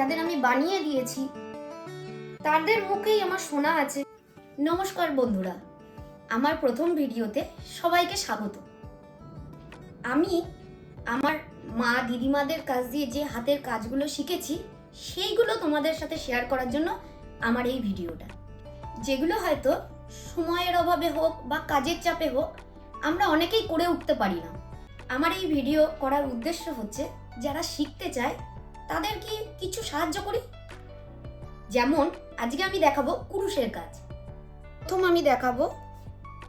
যাদের আমি বানিয়ে দিয়েছি তাদের মুখেই আমার শোনা আছে। নমস্কার বন্ধুরা, আমার প্রথম ভিডিওতে সবাইকে স্বাগত। আমি আমার মা দিদিমাদের কাছ দিয়ে যে হাতের কাজগুলো শিখেছি সেইগুলো তোমাদের সাথে শেয়ার করার জন্য আমার এই ভিডিওটা, যেগুলো হয়তো সময়ের অভাবে হোক বা কাজের চাপে হোক আমরা অনেকেই করে উঠতে পারি না। আমার এই ভিডিও করার উদ্দেশ্য হচ্ছে যারা শিখতে চায় তাদেরকে কিছু সাহায্য করি। যেমন আজকে আমি দেখাবো কুরুশের কাজ। প্রথম আমি দেখাবো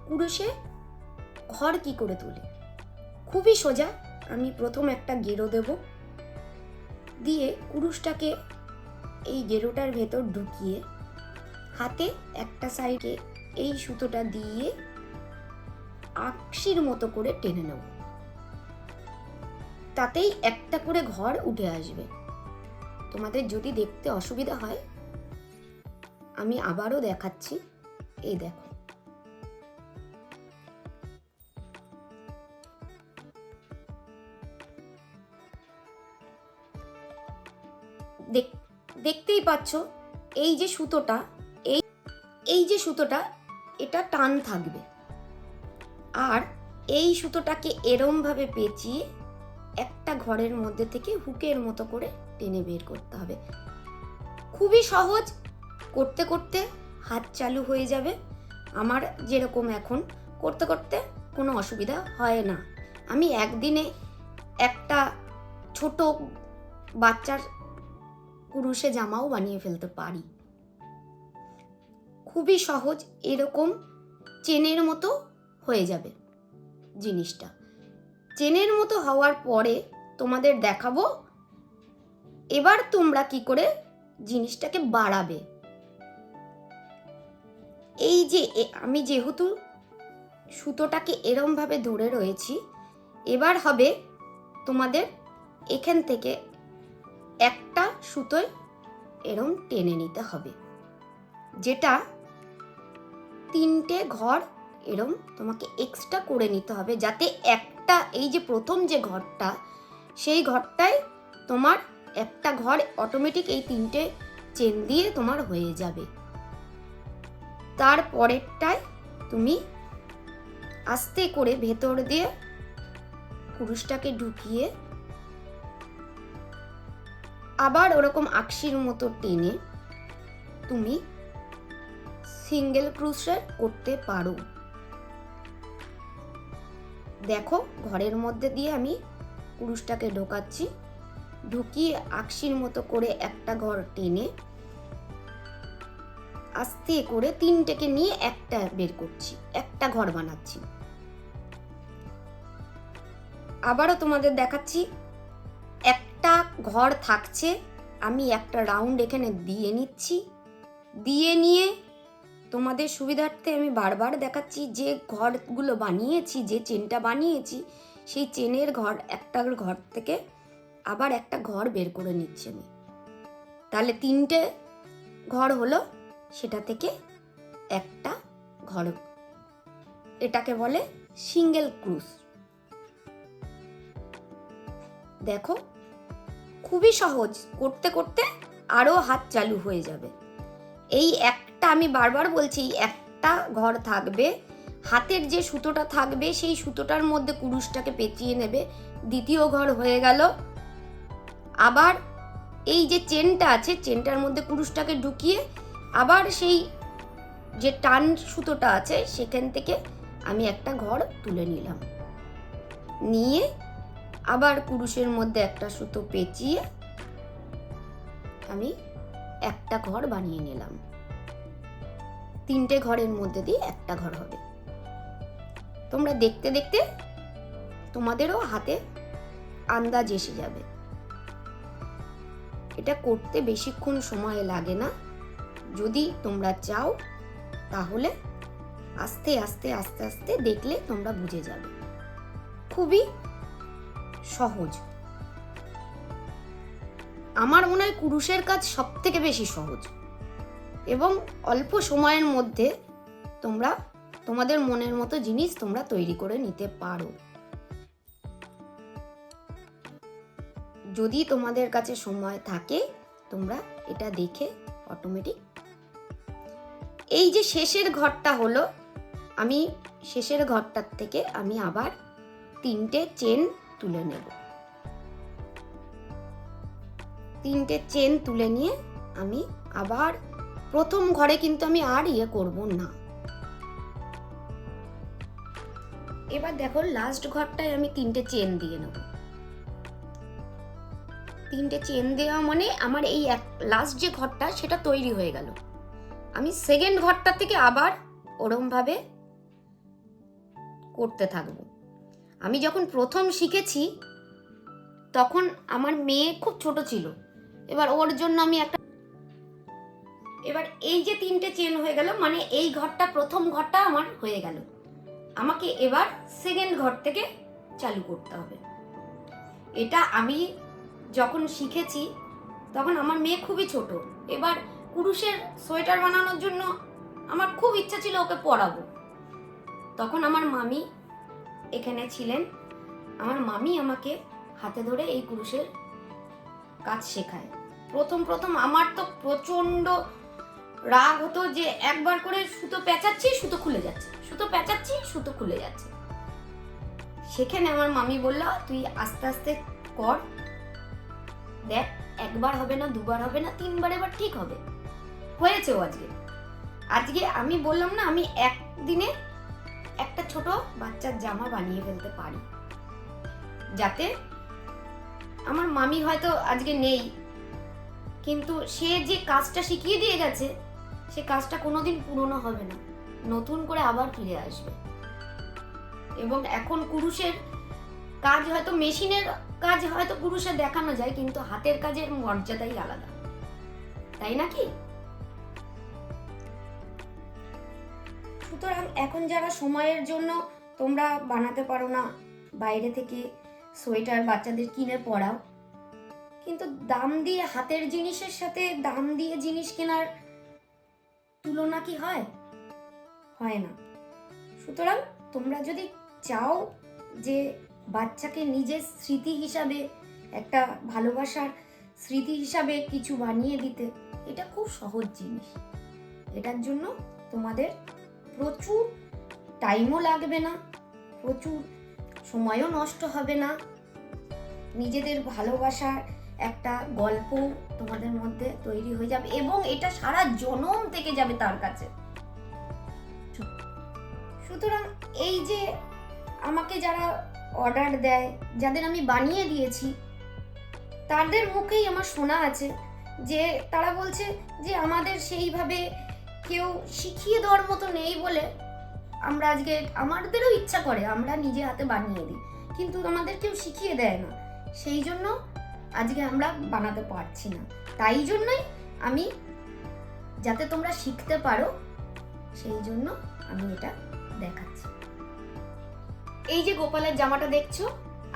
কুরুশে ঘর কি করে তুলে। খুবই সোজা। আমি প্রথম একটা গেরো দেব, দিয়ে কুরুশটাকে এই গেরোটার ভেতর ঢুকিয়ে হাতে একটা সাইডে এই সুতোটা দিয়ে আকশির মতো করে টেনে নেব। তাতেই একটা করে ঘর উঠে আসবে। তোমাদের যদি দেখতে অসুবিধা হয় আমি আবারও দেখাচ্ছি। এই দেখো, দেখতেই পাচ্ছ এই যে সুতোটা, এই যে সুতোটা এটা টান থাকবে, আর এই সুতোটাকে এরম ভাবে পেঁচিয়ে একটা ঘরের মধ্যে থেকে হুকের মতো করে টেনে বের করতে হবে। খুবই সহজ, করতে করতে হাত চালু হয়ে যাবে। আমার যেরকম এখন করতে করতে কোনো অসুবিধা হয় না। আমি একদিনে একটা ছোট বাচ্চার কুরুশে জামাও বানিয়ে ফেলতে পারি। খুবই সহজ, এরকম চেনের মতো হয়ে যাবে জিনিসটা। চেনের মতো হওয়ার পরে তোমাদের দেখাবো এবার তোমরা কি করে জিনিসটাকে বাড়াবে। এই যে আমি যেহেতু সুতোটাকে এরম ভাবে ধরে রয়েছি, এবার হবে তোমাদের এখান থেকে একটা সুতোয় এরম টেনে নিতে হবে, যেটা তিনটে ঘর এরম তোমাকে এক্সট্রা করে নিতে হবে, যাতে একটা এই যে প্রথম যে ঘরটা সেই ঘরটায় তোমার একটা ঘর অটোমেটিক এই তিনটে চেন দিয়ে তোমার হয়ে যাবে। তারপরেরটায় তুমি আস্তে করে ভেতর দিয়ে কুরুশটাকে ঢুকিয়ে আবার ওরকম আকশির মতো টেনে তুমি সিঙ্গেল ক্রোশেট করতে পারো। দেখো, ঘরের মধ্যে দিয়ে আমি কুরুশটাকে ঢোকাচ্ছি, ঢুকিয়ে আকশির মতো করে একটা ঘর টেনে আস্তে করে তিনটেকে নিয়ে একটা বের করছি, একটা ঘর বানাচ্ছি। আবারও তোমাদের দেখাচ্ছি, একটা ঘর থাকছে, আমি একটা রাউন্ড এখানে দিয়ে নিচ্ছি। দিয়ে নিয়ে তোমাদের সুবিধার্থে আমি বারবার দেখাচ্ছি, যে ঘরগুলো বানিয়েছি, যে চেনটা বানিয়েছি সেই চেনের ঘর একটা ঘর থেকে আবার একটা ঘর বের করে নিচ্ছি আমি। তাহলে তিনটে ঘর হলো, সেটা থেকে একটা ঘর, এটাকে বলে সিঙ্গেল ক্রোশ। দেখো, খুবই সহজ, করতে করতে আরো হাত চালু হয়ে যাবে। এই একটা, আমি বারবার বলছি, একটা ঘর থাকবে, হাতের যে সুতোটা থাকবে সেই সুতোটার মধ্যে কুরুশটাকে পেঁচিয়ে নেবে, দ্বিতীয় ঘর হয়ে গেল। আবার এই যে চেনটা আছে চেনটার মধ্যে কুরুশটাকে ঢুকিয়ে আবার সেই যে টান সুতোটা আছে সেখান থেকে আমি একটা ঘর তুলে নিলাম, নিয়ে আবার কুরুশের মধ্যে একটা সুতো পেঁচিয়ে আমি একটা ঘর বানিয়ে নিলাম। তিনটে ঘরের মধ্যে দিয়ে একটা ঘর হবে। তোমরা দেখতে দেখতে তোমাদেরও হাতে আন্দাজ এসে যাবে। এটা করতে বেশিক্ষণ সময় লাগে না। যদি তোমরা চাও তাহলে আস্তে আস্তে আস্তে আস্তে দেখলে তোমরা বুঝে যাবে। খুবই সহজ। আমার মনে হয় কুরুশের কাজ সব থেকে বেশি সহজ, এবং অল্প সময়ের মধ্যে তোমরা তোমাদের মনের মতো জিনিস তোমরা তৈরি করে নিতে পারো। যদি তোমাদের কাছে সময় থাকে তোমরা এটা দেখে অটোমেটিক এই যে শেষের ঘরটা হলো, আমি শেষের ঘরটার থেকে আমি আবার 3টে চেন তুলে নেব। 3টে চেন তুলে নিয়ে আমি আবার প্রথম ঘরে কিন্তু আমি আর করব না। এবার দেখো লাস্ট ঘরটায় আমি 3টে চেন দিয়ে নেব। 3টে চেন দেওয়া মানে আমার এই লাস্ট যে ঘরটা সেটা তৈরি হয়ে গেল। আমি সেকেন্ড ঘরটা থেকে আবার ওরম ভাবে করতে থাকবো। আমি যখন প্রথম শিখেছি তখন আমার মেয়ে খুব ছোট ছিল, এবার ওর জন্য আমি এবার এই যে 3টে চেন হয়ে গেল মানে এই ঘরটা প্রথম ঘরটা আমার হয়ে গেল। আমাকে এবার সেকেন্ড ঘর থেকে চালু করতে হবে। এটা আমি যখন শিখেছি তখন আমার মেয়ে খুবই ছোট। এবার কুরুশের সোয়েটার বানানোর জন্য আমার খুব ইচ্ছা ছিল ওকে পরাবো। তখন আমার মামি এখানে ছিলেন। আমার মামি আমাকে হাতে ধরে এই কুরুশের কাজ শেখায়। প্রথম প্রথম আমার তো প্রচন্ড রাগ হতো যে একবার করে সুতো পেঁচাচ্ছি সুতো খুলে যাচ্ছে, সুতো পেঁচাচ্ছি সুতো খুলে যাচ্ছে। সেখানে আমার মামি বলল, তুই আস্তে আস্তে কর, দেখ একবার হবে না, দুবার হবে না, 3বার এবার ঠিক হবে। হয়েছেও আজকে আমি বললাম না আমি একদিনে একটা ছোট বাচ্চার জামা বানিয়ে ফেলতে পারি। যাতে আমার মামি হয়তো আজকে নেই, কিন্তু সে যে কাজটা শিখিয়ে দিয়ে গেছে সে কাজটা কোনোদিন পুরনো হবে না, নতুন করে আবার ফিরে আসবে। এবং এখন কুরুশের কাজ হয়তো মেশিনের কাজ হয়তো কুরুশে দেখানো যায়, কিন্তু হাতের কাজের মর্যাদাই আলাদা, তাই নাকি? সুতরাং এখন যারা সময়ের জন্য তোমরা বানাতে পারো না, বাইরে থেকে সোয়েটার বাচ্চাদের কিনে পরাও, কিন্তু দাম দিয়ে হাতের জিনিসের সাথে দাম দিয়ে জিনিস কেনার তুলনা কি হয়? হয় না। সুতরাং তোমরা যদি চাও যে বাচ্চাকে নিজের স্মৃতি হিসাবে, একটা ভালোবাসার স্মৃতি হিসাবে কিছু বানিয়ে দিতে, এটা খুব সহজ জিনিস। এটার জন্য তোমাদের প্রচুর টাইমও লাগবে না, প্রচুর সময়ও নষ্ট হবে না, নিজেদের ভালোবাসার একটা গল্প তোমাদের মধ্যে তৈরি হয়ে যাবে এবং এটা সারা জনম থেকে যাবে তার কাছে। সুতরাং এই যে আমাকে যারা অর্ডার দেয়, যাদের আমি বানিয়ে দিয়েছি, তাদের মুখেই আমার শোনা আছে যে তারা বলছে যে আমাদের সেইভাবে কেউ শিখিয়ে দেওয়ার মতো নেই বলে আমরা আজকে, আমাদেরও ইচ্ছা করে আমরা নিজে হাতে বানিয়ে দিই, কিন্তু আমাদের কেউ শিখিয়ে দেয় না, সেই জন্য আজকে আমরা বানাতে পারছি না। তাই জন্যই আমি, যাতে তোমরা শিখতে পারো সেই জন্য আমি এটা দেখাচ্ছি। এই যে গোপালের জামাটা দেখছো,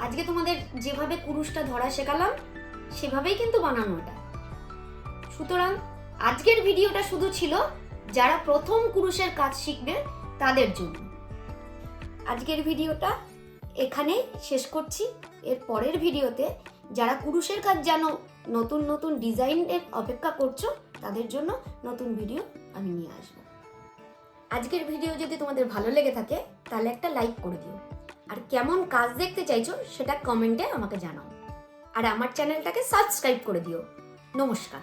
আজকে তোমাদের যেভাবে কুরুশটা ধরা শেখালাম সেভাবেই কিন্তু বানানো এটা। সুতরাং আজকের ভিডিওটা শুধু ছিল যারা প্রথম কুরুশের কাজ শিখবে তাদের জন্য। আজকের ভিডিওটা এখানেই শেষ করছি। এর পরের ভিডিওতে যারা কুরুশের কাজ জানো, নতুন নতুন ডিজাইনের অপেক্ষা করছো, তাদের জন্য নতুন ভিডিও আমি নিয়ে আসবো। আজকের ভিডিও যদি তোমাদের ভালো লেগে থাকে তাহলে একটা লাইক করে দিও, আর কেমন কাজ দেখতে চাইছো সেটা কমেন্টে আমাকে জানাও, আর আমার চ্যানেলটাকে সাবস্ক্রাইব করে দিও। নমস্কার।